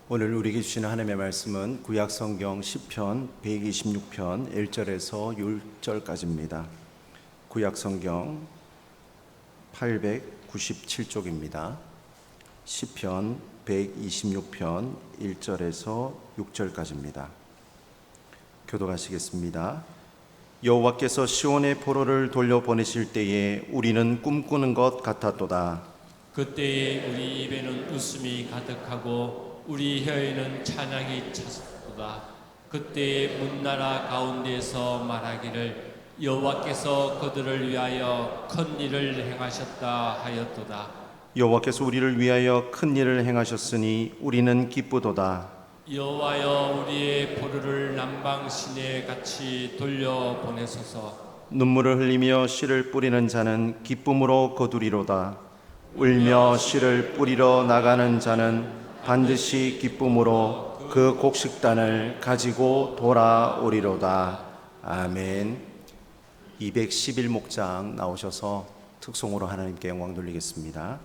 오늘 우리에게 주시는 하나님의 말씀은 구약성경 시편 126편 1절에서 6절까지입니다. 구약성경 897쪽입니다. 시편 126편 1절에서 6절까지입니다. 교독하시겠습니다. 여호와께서 시온의 포로를 돌려보내실 때에 우리는 꿈꾸는 것 같았도다. 그때에 우리 입에는 웃음이 가득하고 우리 혀에는 찬양이 찼도다. 그때에 문나라 가운데서 말하기를 여호와께서 그들을 위하여 큰 일을 행하셨다 하였도다. 여호와께서 우리를 위하여 큰 일을 행하셨으니 우리는 기쁘도다. 여호와여 우리의 포로를 남방 시내 같이 돌려보내소서. 눈물을 흘리며 씨를 뿌리는 자는 기쁨으로 거두리로다. 울며 씨를 뿌리러 나가는 자는 반드시 기쁨으로 그 곡식단을 가지고 돌아오리로다. 아멘. 211목장 나오셔서 특송으로 하나님께 영광 돌리겠습니다.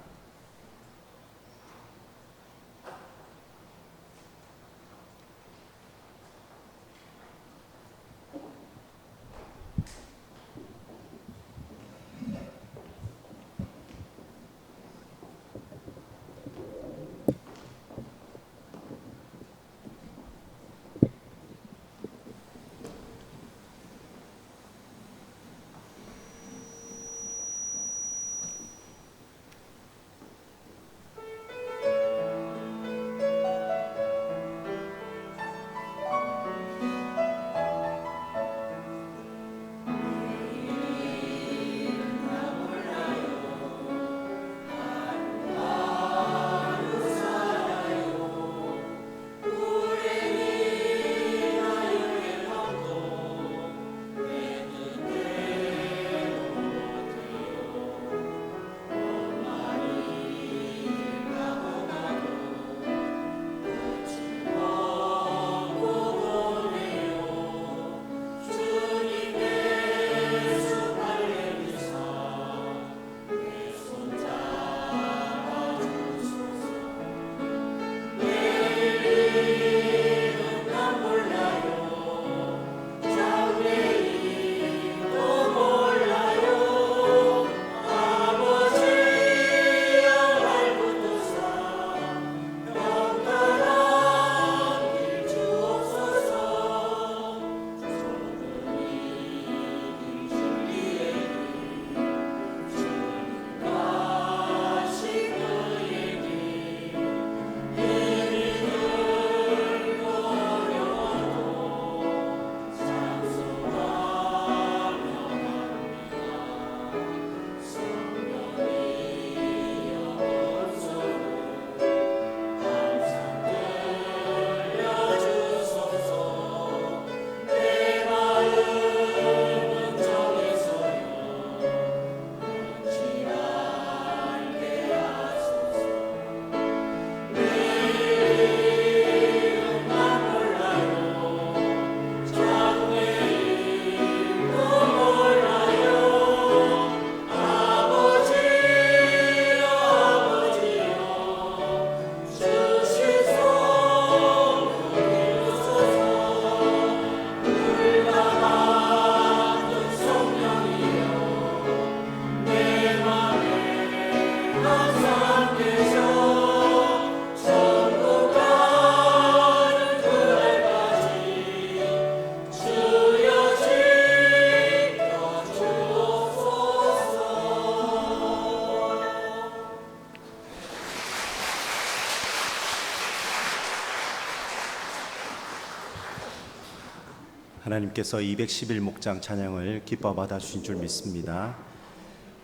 하나님께서 211목장 찬양을 기뻐 받아주신 줄 믿습니다.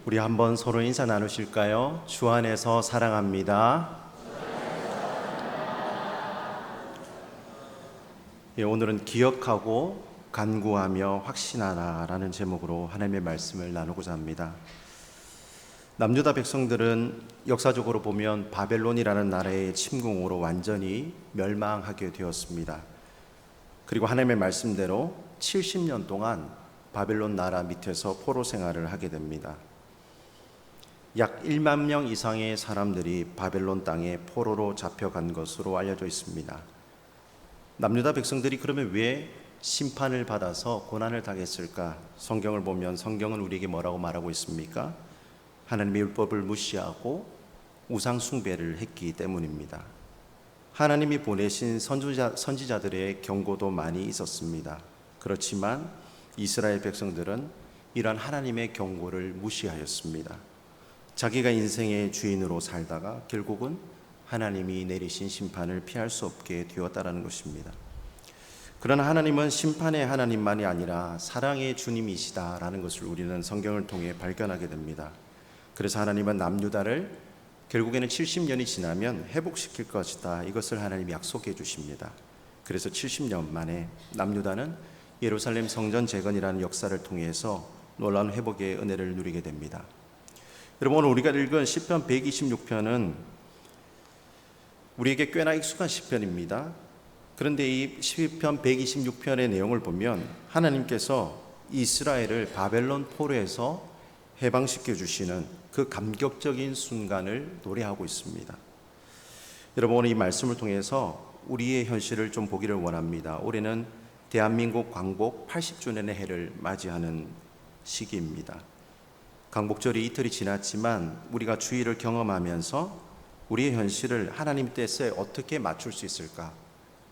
우리 한번 서로 인사 나누실까요? 주 안에서 사랑합니다. 오늘은 기억하고 간구하며 확신하라라는 제목으로 하나님의 말씀을 나누고자 합니다. 남유다 백성들은 역사적으로 보면 바벨론이라는 나라의 침공으로 완전히 멸망하게 되었습니다. 그리고 하나님의 말씀대로 70년 동안 바벨론 나라 밑에서 포로 생활을 하게 됩니다. 약 1만 명 이상의 사람들이 바벨론 땅에 포로로 잡혀간 것으로 알려져 있습니다. 남유다 백성들이 그러면 왜 심판을 받아서 고난을 당했을까? 성경을 보면 성경은 우리에게 뭐라고 말하고 있습니까? 하나님의 율법을 무시하고 우상 숭배를 했기 때문입니다. 하나님이 보내신 선지자들의 경고도 많이 있었습니다. 그렇지만 이스라엘 백성들은 이러한 하나님의 경고를 무시하였습니다. 자기가 인생의 주인으로 살다가 결국은 하나님이 내리신 심판을 피할 수 없게 되었다는 것입니다. 그러나 하나님은 심판의 하나님만이 아니라 사랑의 주님이시다라는 것을 우리는 성경을 통해 발견하게 됩니다. 그래서 하나님은 남유다를 결국에는 70년이 지나면 회복시킬 것이다. 이것을 하나님이 약속해 주십니다. 그래서 70년 만에 남유다는 예루살렘 성전 재건이라는 역사를 통해서 놀라운 회복의 은혜를 누리게 됩니다. 여러분, 오늘 우리가 읽은 시편 126편은 우리에게 꽤나 익숙한 시편입니다. 그런데 이 시편 126편의 내용을 보면 하나님께서 이스라엘을 바벨론 포로에서 해방시켜 주시는 그 감격적인 순간을 노래하고 있습니다. 여러분, 오늘 이 말씀을 통해서 우리의 현실을 좀 보기를 원합니다. 올해는 대한민국 광복 80주년의 해를 맞이하는 시기입니다. 광복절이 이틀이 지났지만 우리가 주의를 경험하면서 우리의 현실을 하나님 뜻에 어떻게 맞출 수 있을까?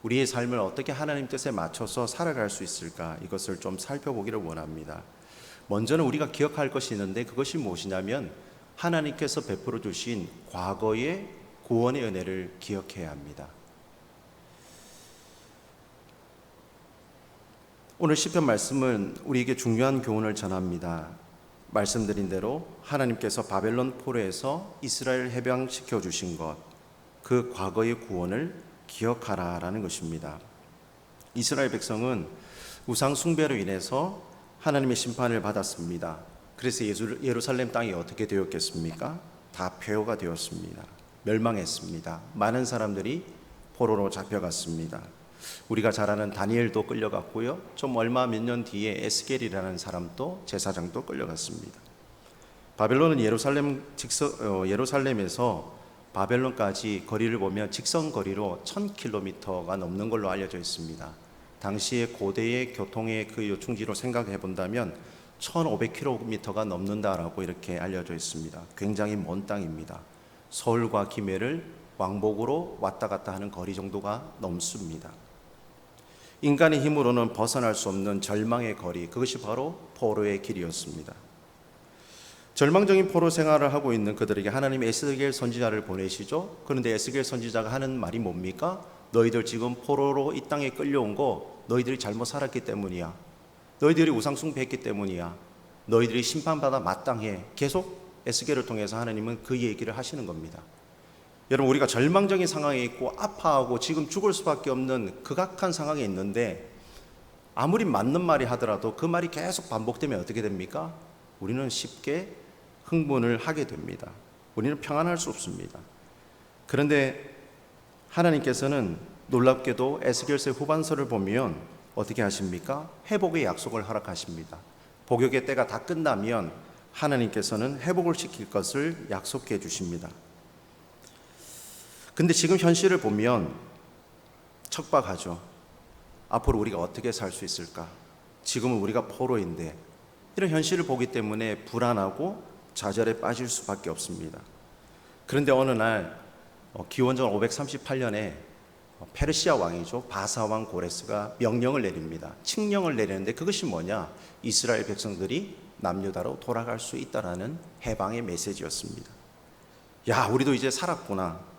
우리의 삶을 어떻게 하나님 뜻에 맞춰서 살아갈 수 있을까? 이것을 좀 살펴보기를 원합니다. 먼저는 우리가 기억할 것이 있는데 그것이 무엇이냐면 하나님께서 베풀어 주신 과거의 구원의 은혜를 기억해야 합니다. 오늘 시편 말씀은 우리에게 중요한 교훈을 전합니다. 말씀드린 대로 하나님께서 바벨론 포로에서 이스라엘 해방시켜 주신 것, 그 과거의 구원을 기억하라라는 것입니다. 이스라엘 백성은 우상 숭배로 인해서 하나님의 심판을 받았습니다. 그래서 예루살렘 땅이 어떻게 되었겠습니까? 다 폐허가 되었습니다. 멸망했습니다. 많은 사람들이 포로로 잡혀갔습니다. 우리가 잘 아는 다니엘도 끌려갔고요. 좀 얼마 몇 년 뒤에 에스겔이라는 사람도 제사장도 끌려갔습니다. 바벨론은 예루살렘에서 바벨론까지 거리를 보면 직선 거리로 1000km가 넘는 걸로 알려져 있습니다. 당시의 고대의 교통의 그 요충지로 생각해 본다면 1500km가 넘는다라고 이렇게 알려져 있습니다. 굉장히 먼 땅입니다. 서울과 김해를 왕복으로 왔다 갔다 하는 거리 정도가 넘습니다. 인간의 힘으로는 벗어날 수 없는 절망의 거리, 그것이 바로 포로의 길이었습니다. 절망적인 포로 생활을 하고 있는 그들에게 하나님이 에스겔 선지자를 보내시죠. 그런데 에스겔 선지자가 하는 말이 뭡니까? 너희들 지금 포로로 이 땅에 끌려온 거 너희들이 잘못 살았기 때문이야. 너희들이 우상 숭배했기 때문이야. 너희들이 심판받아 마땅해. 계속 에스겔을 통해서 하나님은 그 얘기를 하시는 겁니다. 여러분, 우리가 절망적인 상황에 있고 아파하고 지금 죽을 수밖에 없는 극악한 상황에 있는데 아무리 맞는 말이 하더라도 그 말이 계속 반복되면 어떻게 됩니까? 우리는 쉽게 흥분을 하게 됩니다. 우리는 평안할 수 없습니다. 그런데 하나님께서는 놀랍게도 에스겔서의 후반서를 보면 어떻게 하십니까? 회복의 약속을 허락하십니다. 복역의 때가 다 끝나면 하나님께서는 회복을 시킬 것을 약속해 주십니다. 근데 지금 현실을 보면 척박하죠. 앞으로 우리가 어떻게 살 수 있을까? 지금은 우리가 포로인데 이런 현실을 보기 때문에 불안하고 좌절에 빠질 수밖에 없습니다. 그런데 어느 날 기원전 538년에 페르시아 왕이죠. 바사 왕 고레스가 명령을 내립니다. 칙령을 내리는데 그것이 뭐냐? 이스라엘 백성들이 남유다로 돌아갈 수 있다라는 해방의 메시지였습니다. 야, 우리도 이제 살았구나.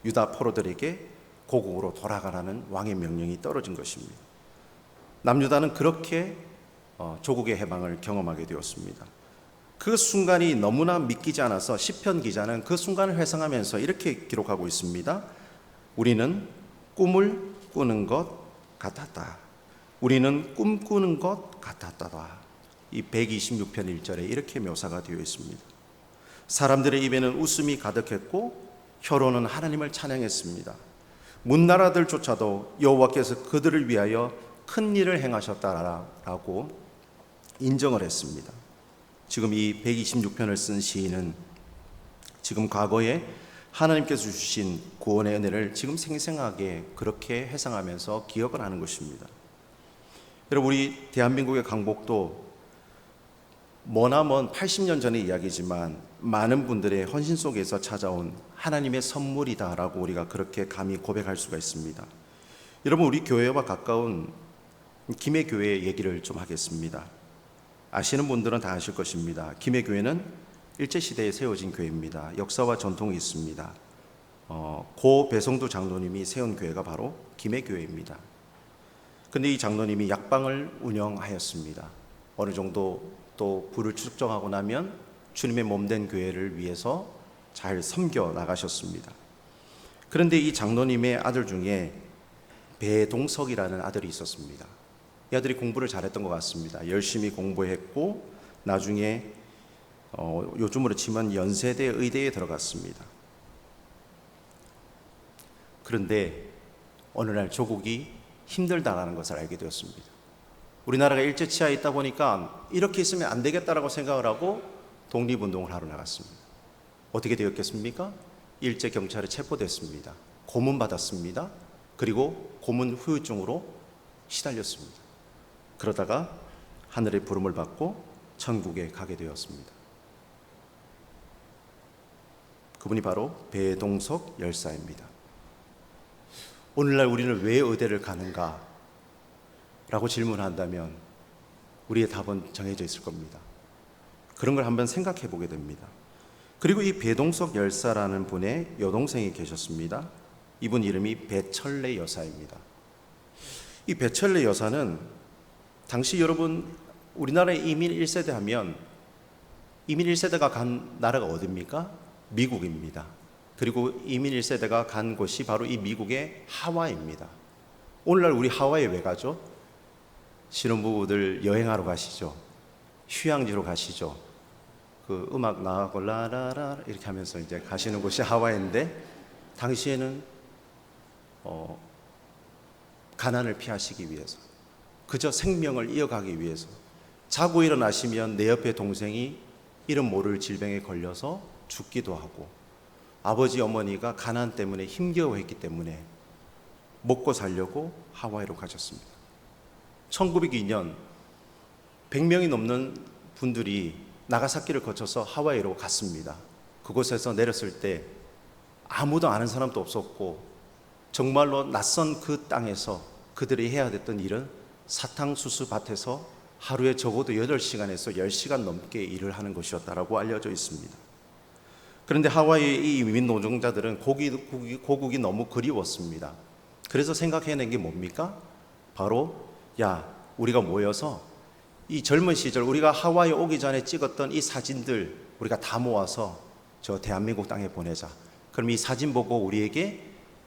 유다 포로들에게 고국으로 돌아가라는 왕의 명령이 떨어진 것입니다. 남유다는 그렇게 조국의 해방을 경험하게 되었습니다. 그 순간이 너무나 믿기지 않아서 시편 기자는 그 순간을 회상하면서 이렇게 기록하고 있습니다. 우리는 꿈을 꾸는 것 같았다. 우리는 꿈꾸는 것 같았다. 이 126편 1절에 이렇게 묘사가 되어 있습니다. 사람들의 입에는 웃음이 가득했고 혀로는 하나님을 찬양했습니다. 문나라들조차도 여호와께서 그들을 위하여 큰 일을 행하셨다라고 인정을 했습니다. 지금 이 126편을 쓴 시인은 지금 과거에 하나님께서 주신 구원의 은혜를 지금 생생하게 그렇게 회상하면서 기억을 하는 것입니다. 여러분, 우리 대한민국의 강복도 머나먼 80년 전의 이야기지만 많은 분들의 헌신 속에서 찾아온 하나님의 선물이다라고 우리가 그렇게 감히 고백할 수가 있습니다. 여러분, 우리 교회와 가까운 김해교회 얘기를 좀 하겠습니다. 아시는 분들은 다 아실 것입니다. 김해교회는 일제시대에 세워진 교회입니다. 역사와 전통이 있습니다. 고 배성두 장로님이 세운 교회가 바로 김해교회입니다. 근데 이 장로님이 약방을 운영하였습니다. 어느 정도 또 부를 축적하고 나면 주님의 몸된 교회를 위해서 잘 섬겨 나가셨습니다. 그런데 이 장로님의 아들 중에 배동석이라는 아들이 있었습니다. 이 아들이 공부를 잘했던 것 같습니다. 열심히 공부했고 나중에 요즘으로 치면 연세대 의대에 들어갔습니다. 그런데 어느 날 조국이 힘들다라는 것을 알게 되었습니다. 우리나라가 일제치하에 있다 보니까 이렇게 있으면 안 되겠다라고 생각을 하고 독립운동을 하러 나갔습니다. 어떻게 되었겠습니까? 일제 경찰에 체포됐습니다. 고문받았습니다. 그리고 고문 후유증으로 시달렸습니다. 그러다가 하늘의 부름을 받고 천국에 가게 되었습니다. 그분이 바로 배동석 열사입니다. 오늘날 우리는 왜 의대를 가는가? 라고 질문한다면 우리의 답은 정해져 있을 겁니다. 그런 걸 한번 생각해 보게 됩니다. 그리고 이 배동석 열사라는 분의 여동생이 계셨습니다. 이분 이름이 배철래 여사입니다. 이 배철래 여사는 당시 여러분 우리나라의 이민 1세대 하면 이민 1세대가 간 나라가 어디입니까? 미국입니다. 그리고 이민 1세대가 간 곳이 바로 이 미국의 하와이입니다. 오늘날 우리 하와이에 왜 가죠? 신혼부부들 여행하러 가시죠. 휴양지로 가시죠. 그 음악 나가고 라라라 이렇게 하면서 이제 가시는 곳이 하와이인데 당시에는 가난을 피하시기 위해서 그저 생명을 이어가기 위해서 자고 일어나시면 내 옆에 동생이 이름 모를 질병에 걸려서 죽기도 하고 아버지 어머니가 가난 때문에 힘겨워했기 때문에 먹고 살려고 하와이로 가셨습니다. 1902년 100명이 넘는 분들이 나가사키를 거쳐서 하와이로 갔습니다. 그곳에서 내렸을 때 아무도 아는 사람도 없었고 정말로 낯선 그 땅에서 그들이 해야 됐던 일은 사탕수수 밭에서 하루에 적어도 8시간에서 10시간 넘게 일을 하는 것이었다라고 알려져 있습니다. 그런데 하와이의 이 이민 노동자들은 고국이 너무 그리웠습니다. 그래서 생각해낸 게 뭡니까? 바로 우리가 모여서 이 젊은 시절 우리가 하와이 오기 전에 찍었던 이 사진들 우리가 다 모아서 저 대한민국 땅에 보내자. 그럼 이 사진 보고 우리에게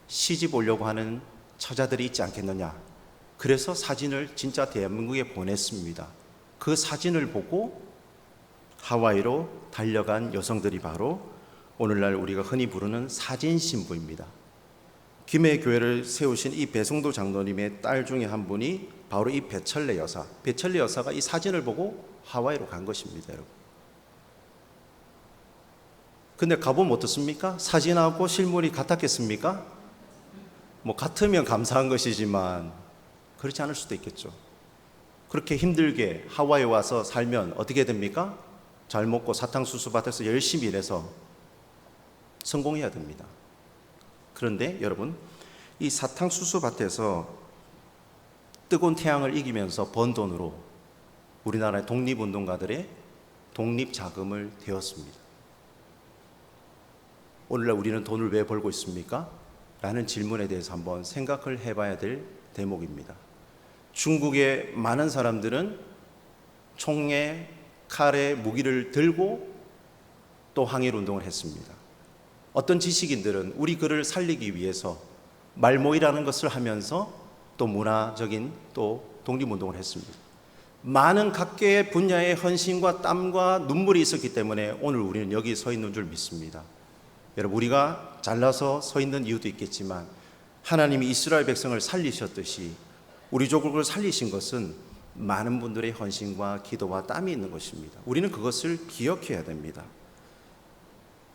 시집 오려고 하는 처자들이 있지 않겠느냐. 그래서 사진을 진짜 대한민국에 보냈습니다. 그 사진을 보고 하와이로 달려간 여성들이 바로 오늘날 우리가 흔히 부르는 사진 신부입니다. 김해 교회를 세우신 이 배성도 장로님의 딸 중에 한 분이 바로 이 배철래 여사. 배철래 여사가 이 사진을 보고 하와이로 간 것입니다, 여러분. 근데 가보면 어떻습니까? 사진하고 실물이 같았겠습니까? 뭐 같으면 감사한 것이지만 그렇지 않을 수도 있겠죠. 그렇게 힘들게 하와이에 와서 살면 어떻게 됩니까? 잘 먹고 사탕수수 밭에서 열심히 일해서 성공해야 됩니다. 그런데 여러분, 이 사탕수수 밭에서 뜨거운 태양을 이기면서 번 돈으로 우리나라의 독립운동가들의 독립자금을 대었습니다. 오늘날 우리는 돈을 왜 벌고 있습니까? 라는 질문에 대해서 한번 생각을 해봐야 될 대목입니다. 중국의 많은 사람들은 총에 칼에 무기를 들고 또 항일운동을 했습니다. 어떤 지식인들은 우리 글을 살리기 위해서 말모이라는 것을 하면서 또 문화적인 또 독립운동을 했습니다. 많은 각계의 분야의 헌신과 땀과 눈물이 있었기 때문에 오늘 우리는 여기 서 있는 줄 믿습니다. 여러분, 우리가 잘나서 서 있는 이유도 있겠지만 하나님이 이스라엘 백성을 살리셨듯이 우리 조국을 살리신 것은 많은 분들의 헌신과 기도와 땀이 있는 것입니다. 우리는 그것을 기억해야 됩니다.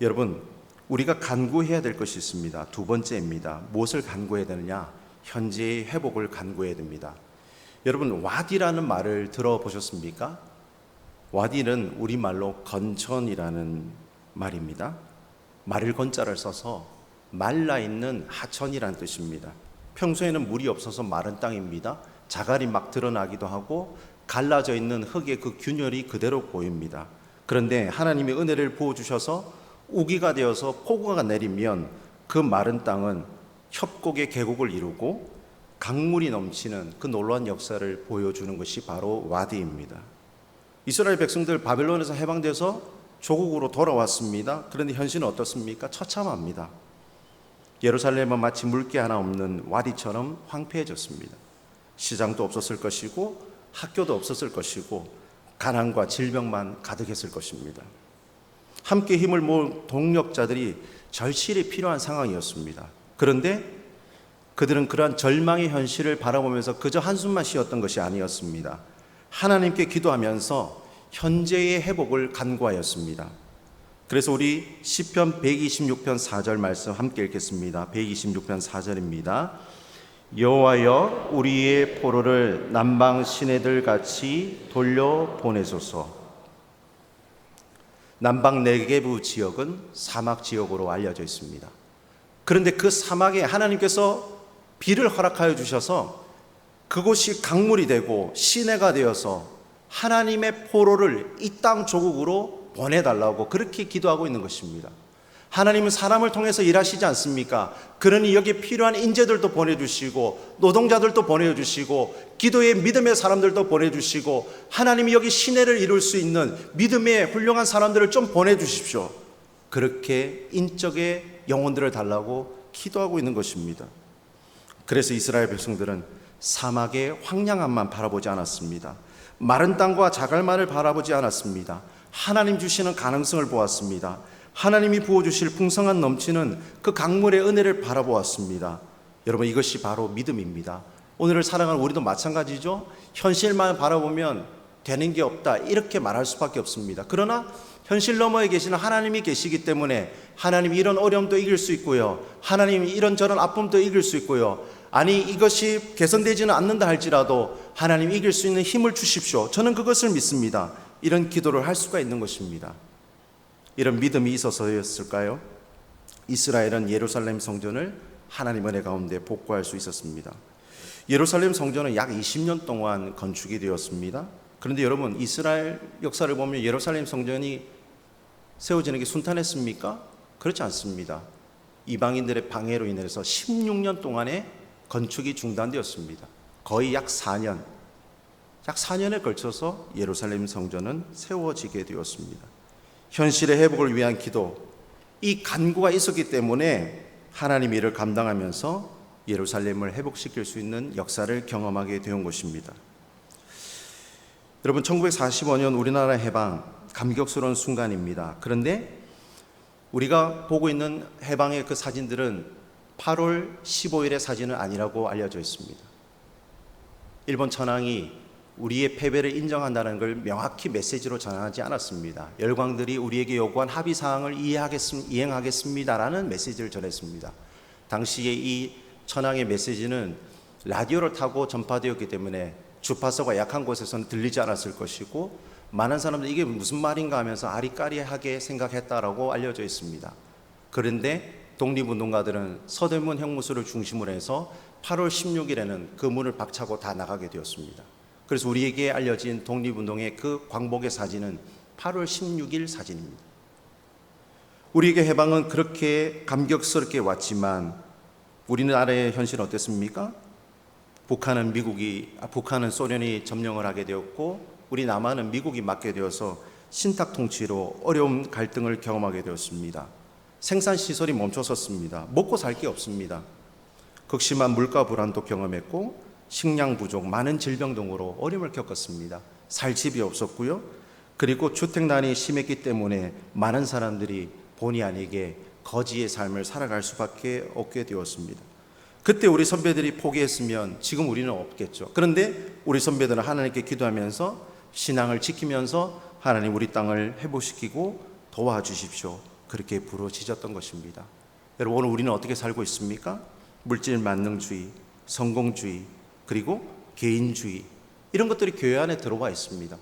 여러분, 우리가 간구해야 될 것이 있습니다. 두 번째입니다. 무엇을 간구해야 되느냐? 현재의 회복을 간구해야 됩니다. 여러분, 와디라는 말을 들어보셨습니까? 와디는 우리말로 건천이라는 말입니다. 마를 건자를 써서 말라있는 하천이라는 뜻입니다. 평소에는 물이 없어서 마른 땅입니다. 자갈이 막 드러나기도 하고 갈라져 있는 흙의 그 균열이 그대로 보입니다. 그런데 하나님의 은혜를 부어주셔서 우기가 되어서 폭우가 내리면 그 마른 땅은 협곡의 계곡을 이루고 강물이 넘치는 그 놀라운 역사를 보여주는 것이 바로 와디입니다. 이스라엘 백성들 바벨론에서 해방돼서 조국으로 돌아왔습니다. 그런데 현실은 어떻습니까? 처참합니다. 예루살렘은 마치 물개 하나 없는 와디처럼 황폐해졌습니다. 시장도 없었을 것이고 학교도 없었을 것이고 가난과 질병만 가득했을 것입니다. 함께 힘을 모은 동력자들이 절실히 필요한 상황이었습니다. 그런데 그들은 그러한 절망의 현실을 바라보면서 그저 한숨만 쉬었던 것이 아니었습니다. 하나님께 기도하면서 현재의 회복을 간구하였습니다. 그래서 우리 시편 126편 4절 말씀 함께 읽겠습니다. 126편 4절입니다. 여호와여, 우리의 포로를 남방 시내들 같이 돌려보내소서. 남방 네게부 지역은 사막 지역으로 알려져 있습니다. 그런데 그 사막에 하나님께서 비를 허락하여 주셔서 그곳이 강물이 되고 시내가 되어서 하나님의 포로를 이 땅 조국으로 보내달라고 그렇게 기도하고 있는 것입니다. 하나님은 사람을 통해서 일하시지 않습니까? 그러니 여기에 필요한 인재들도 보내주시고 노동자들도 보내주시고 기도의 믿음의 사람들도 보내주시고 하나님이 여기 시내를 이룰 수 있는 믿음의 훌륭한 사람들을 좀 보내주십시오. 그렇게 인적의 영혼들을 달라고 기도하고 있는 것입니다. 그래서 이스라엘 백성들은 사막의 황량함만 바라보지 않았습니다. 마른 땅과 자갈만을 바라보지 않았습니다. 하나님 주시는 가능성을 보았습니다. 하나님이 부어주실 풍성한 넘치는 그 강물의 은혜를 바라보았습니다. 여러분, 이것이 바로 믿음입니다. 오늘을 살아가는 우리도 마찬가지죠. 현실만 바라보면 되는 게 없다 이렇게 말할 수밖에 없습니다. 그러나 현실 너머에 계시는 하나님이 계시기 때문에 하나님이 이런 어려움도 이길 수 있고요, 하나님이 이런저런 아픔도 이길 수 있고요, 아니 이것이 개선되지는 않는다 할지라도 하나님이 이길 수 있는 힘을 주십시오. 저는 그것을 믿습니다. 이런 기도를 할 수가 있는 것입니다. 이런 믿음이 있어서였을까요? 이스라엘은 예루살렘 성전을 하나님 은혜 가운데 복구할 수 있었습니다. 예루살렘 성전은 약 20년 동안 건축이 되었습니다. 그런데 여러분, 이스라엘 역사를 보면 예루살렘 성전이 세워지는 게 순탄했습니까? 그렇지 않습니다. 이방인들의 방해로 인해서 16년 동안에 건축이 중단되었습니다. 거의 약 4년에 걸쳐서 예루살렘 성전은 세워지게 되었습니다. 현실의 회복을 위한 기도, 이 간구가 있었기 때문에 하나님이 이를 감당하면서 예루살렘을 회복시킬 수 있는 역사를 경험하게 된 것입니다. 여러분, 1945년 우리나라 해방, 감격스러운 순간입니다. 그런데 우리가 보고 있는 해방의 그 사진들은 8월 15일의 사진은 아니라고 알려져 있습니다. 일본 천황이 우리의 패배를 인정한다는 걸 명확히 메시지로 전하지 않았습니다. 열광들이 우리에게 요구한 합의사항을 이행하겠습니다라는 메시지를 전했습니다. 당시에 이 천황의 메시지는 라디오를 타고 전파되었기 때문에 주파수가 약한 곳에서는 들리지 않았을 것이고 많은 사람들이 이게 무슨 말인가 하면서 아리까리하게 생각했다라고 알려져 있습니다. 그런데 독립운동가들은 서대문 형무소를 중심으로 해서 8월 16일에는 그 문을 박차고 다 나가게 되었습니다. 그래서 우리에게 알려진 독립운동의 그 광복의 사진은 8월 16일 사진입니다. 우리에게 해방은 그렇게 감격스럽게 왔지만 우리나라의 현실은 어땠습니까? 북한은 소련이 점령을 하게 되었고 우리 남한은 미국이 맡게 되어서 신탁 통치로 어려운 갈등을 경험하게 되었습니다. 생산시설이 멈춰섰습니다. 먹고 살 게 없습니다. 극심한 물가 불안도 경험했고 식량 부족, 많은 질병 등으로 어려움을 겪었습니다. 살 집이 없었고요. 그리고 주택난이 심했기 때문에 많은 사람들이 본의 아니게 거지의 삶을 살아갈 수밖에 없게 되었습니다. 그때 우리 선배들이 포기했으면 지금 우리는 없겠죠. 그런데 우리 선배들은 하나님께 기도하면서 신앙을 지키면서 하나님 우리 땅을 회복시키고 도와주십시오. 그렇게 부러지셨던 것입니다. 여러분, 오늘 우리는 어떻게 살고 있습니까? 물질 만능주의, 성공주의, 그리고 개인주의, 이런 것들이 교회 안에 들어와 있습니다.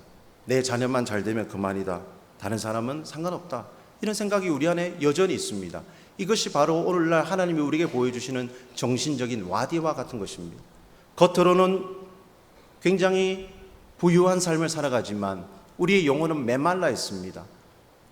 내 자녀만 잘 되면 그만이다, 다른 사람은 상관없다, 이런 생각이 우리 안에 여전히 있습니다. 이것이 바로 오늘날 하나님이 우리에게 보여주시는 정신적인 와디와 같은 것입니다. 겉으로는 굉장히 부유한 삶을 살아가지만 우리의 영혼은 메말라 있습니다.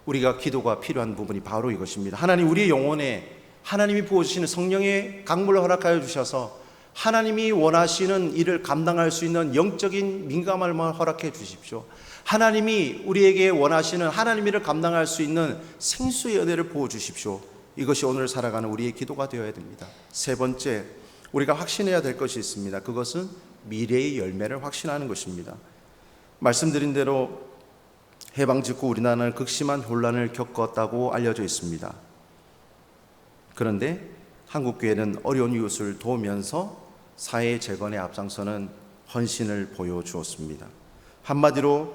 우리가 기도가 필요한 부분이 바로 이것입니다. 하나님, 우리의 영혼에 하나님이 부어주시는 성령의 강물을 허락하여 주셔서 하나님이 원하시는 일을 감당할 수 있는 영적인 민감함을 허락해 주십시오. 하나님이 우리에게 원하시는 하나님 일을 감당할 수 있는 생수의 은혜를 부어주십시오. 이것이 오늘 살아가는 우리의 기도가 되어야 됩니다. 세 번째, 우리가 확신해야 될 것이 있습니다. 그것은 미래의 열매를 확신하는 것입니다. 말씀드린 대로 해방 직후 우리나라는 극심한 혼란을 겪었다고 알려져 있습니다. 그런데 한국교회는 어려운 이웃을 도우면서 사회 재건에 앞장서는 헌신을 보여주었습니다. 한마디로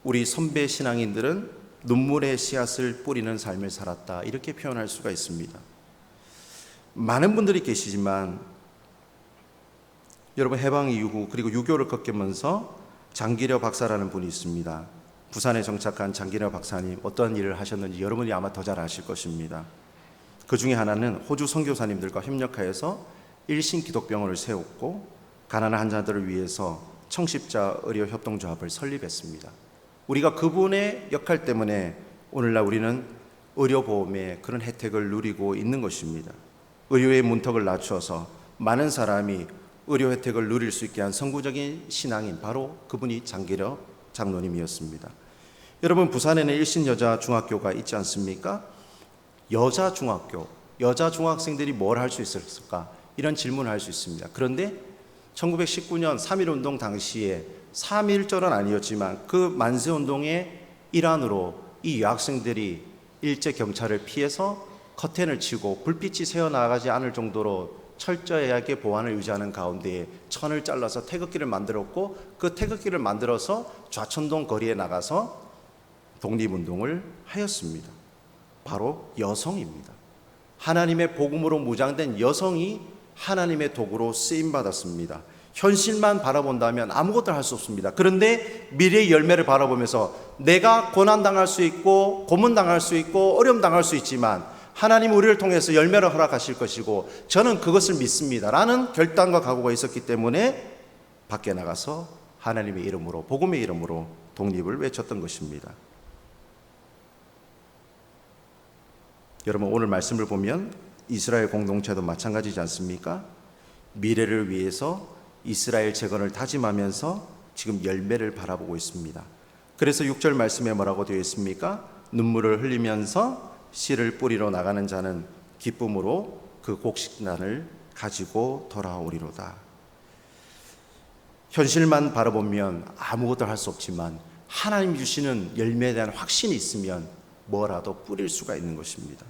우리 선배 신앙인들은 눈물의 씨앗을 뿌리는 삶을 살았다, 이렇게 표현할 수가 있습니다. 많은 분들이 계시지만 여러분, 해방 이후 그리고 유교를 겪으면서 장기려 박사라는 분이 있습니다. 부산에 정착한 장기려 박사님, 어떠한 일을 하셨는지 여러분이 아마 더 잘 아실 것입니다. 그 중에 하나는 호주 선교사님들과 협력하여서 일신기독병원을 세웠고 가난한 환자들을 위해서 청십자 의료협동조합을 설립했습니다. 우리가 그분의 역할 때문에 오늘날 우리는 의료보험의 그런 혜택을 누리고 있는 것입니다. 의료의 문턱을 낮춰서 많은 사람이 의료 혜택을 누릴 수 있게 한 선구적인 신앙인, 바로 그분이 장기려 장로님이었습니다. 여러분, 부산에는 일신여자중학교가 있지 않습니까? 여자중학교, 여자 중학생들이 뭘 할 수 있을까? 이런 질문을 할 수 있습니다. 그런데 1919년 3.1운동 당시에 3.1절은 아니었지만 그 만세운동의 일환으로 이 여학생들이 일제 경찰을 피해서 커튼을 치고 불빛이 새어나가지 않을 정도로 철저하게 보안을 유지하는 가운데 천을 잘라서 태극기를 만들었고, 그 태극기를 만들어서 좌천동 거리에 나가서 독립운동을 하였습니다. 바로 여성입니다. 하나님의 복음으로 무장된 여성이 하나님의 도구로 쓰임받았습니다. 현실만 바라본다면 아무것도 할 수 없습니다. 그런데 미래의 열매를 바라보면서 내가 고난당할 수 있고 고문당할 수 있고 어려움당할 수 있지만 하나님 우리를 통해서 열매를 허락하실 것이고 저는 그것을 믿습니다 라는 결단과 각오가 있었기 때문에 밖에 나가서 하나님의 이름으로, 복음의 이름으로 독립을 외쳤던 것입니다. 여러분, 오늘 말씀을 보면 이스라엘 공동체도 마찬가지지 않습니까? 미래를 위해서 이스라엘 재건을 다짐하면서 지금 열매를 바라보고 있습니다. 그래서 6절 말씀에 뭐라고 되어 있습니까? 눈물을 흘리면서 씨를 뿌리러 나가는 자는 기쁨으로 그 곡식단을 가지고 돌아오리로다. 현실만 바라보면 아무것도 할 수 없지만 하나님 주시는 열매에 대한 확신이 있으면 뭐라도 뿌릴 수가 있는 것입니다.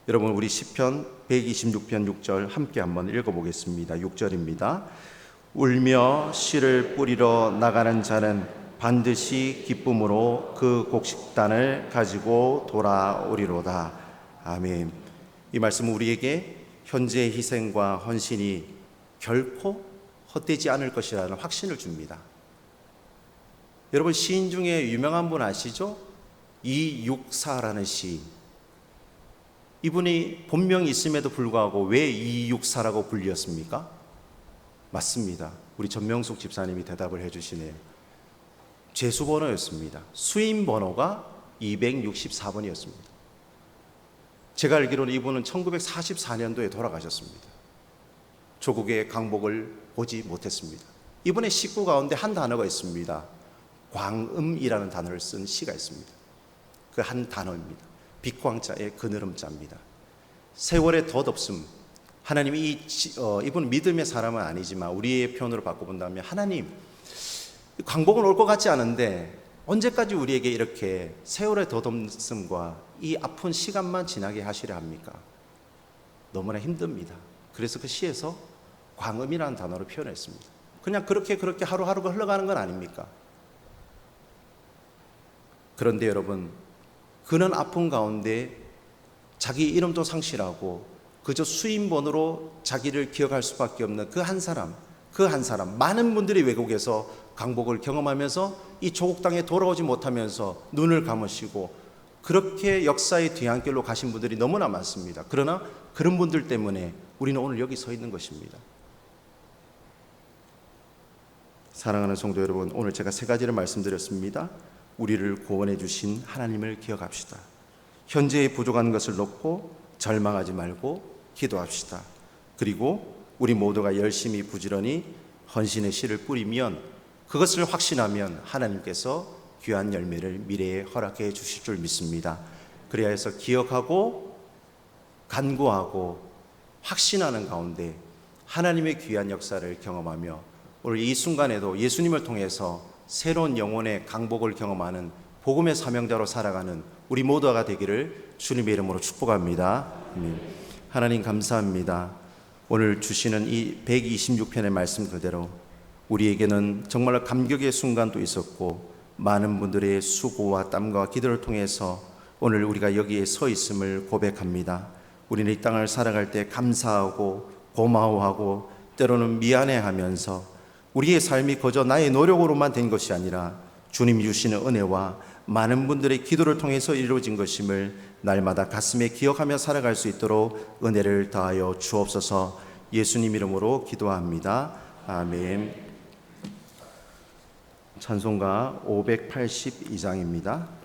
여러분, 우리 시편 126편 6절 함께 한번 읽어보겠습니다. 6절입니다. 울며 씨를 뿌리러 나가는 자는 반드시 기쁨으로 그 곡식단을 가지고 돌아오리로다. 아멘. 이 말씀은 우리에게 현재의 희생과 헌신이 결코 헛되지 않을 것이라는 확신을 줍니다. 여러분, 시인 중에 유명한 분 아시죠? 이육사라는 시인. 이분이 본명이 있음에도 불구하고 왜 이육사라고 불렸습니까? 맞습니다. 우리 전명숙 집사님이 대답을 해주시네요. 재수번호였습니다. 수임번호가 264번이었습니다. 제가 알기로는 이분은 1944년도에 돌아가셨습니다. 조국의 강복을 보지 못했습니다. 이분의 식구 가운데 한 단어가 있습니다. 광음이라는 단어를 쓴 시가 있습니다. 그 한 단어입니다. 빛광자의 그느름자입니다. 세월의 덧없음. 하나님이 이분은 믿음의 사람은 아니지만 우리의 표현으로 바꿔본다면 하나님, 광복은 올 것 같지 않은데 언제까지 우리에게 이렇게 세월의 덧없음과 이 아픈 시간만 지나게 하시려 합니까? 너무나 힘듭니다. 그래서 그 시에서 광음이라는 단어로 표현했습니다. 그냥 그렇게 하루하루가 흘러가는 건 아닙니까? 그런데 여러분, 그는 아픈 가운데 자기 이름도 상실하고 그저 수인번호로 자기를 기억할 수밖에 없는 그 한 사람, 많은 분들이 외국에서 강복을 경험하면서 이 조국 땅에 돌아오지 못하면서 눈을 감으시고 그렇게 역사의 뒤안길로 가신 분들이 너무나 많습니다. 그러나 그런 분들 때문에 우리는 오늘 여기 서 있는 것입니다. 사랑하는 성도 여러분, 오늘 제가 세 가지를 말씀드렸습니다. 우리를 구원해 주신 하나님을 기억합시다. 현재의 부족한 것을 놓고 절망하지 말고 기도합시다. 그리고 우리 모두가 열심히 부지런히 헌신의 씨를 뿌리면, 그것을 확신하면 하나님께서 귀한 열매를 미래에 허락해 주실 줄 믿습니다. 그래야 해서 기억하고 간구하고 확신하는 가운데 하나님의 귀한 역사를 경험하며 오늘 이 순간에도 예수님을 통해서 새로운 영혼의 강복을 경험하는 복음의 사명자로 살아가는 우리 모두가 되기를 주님의 이름으로 축복합니다. 하나님 감사합니다. 오늘 주시는 이 126편의 말씀 그대로 우리에게는 정말 감격의 순간도 있었고 많은 분들의 수고와 땀과 기도를 통해서 오늘 우리가 여기에 서 있음을 고백합니다. 우리는 이 땅을 살아갈 때 감사하고 고마워하고 때로는 미안해하면서 우리의 삶이 거저 나의 노력으로만 된 것이 아니라 주님이 주시는 은혜와 많은 분들의 기도를 통해서 이루어진 것임을 날마다 가슴에 기억하며 살아갈 수 있도록 은혜를 더하여 주옵소서. 예수님 이름으로 기도합니다. 아멘. 찬송가 582장입니다.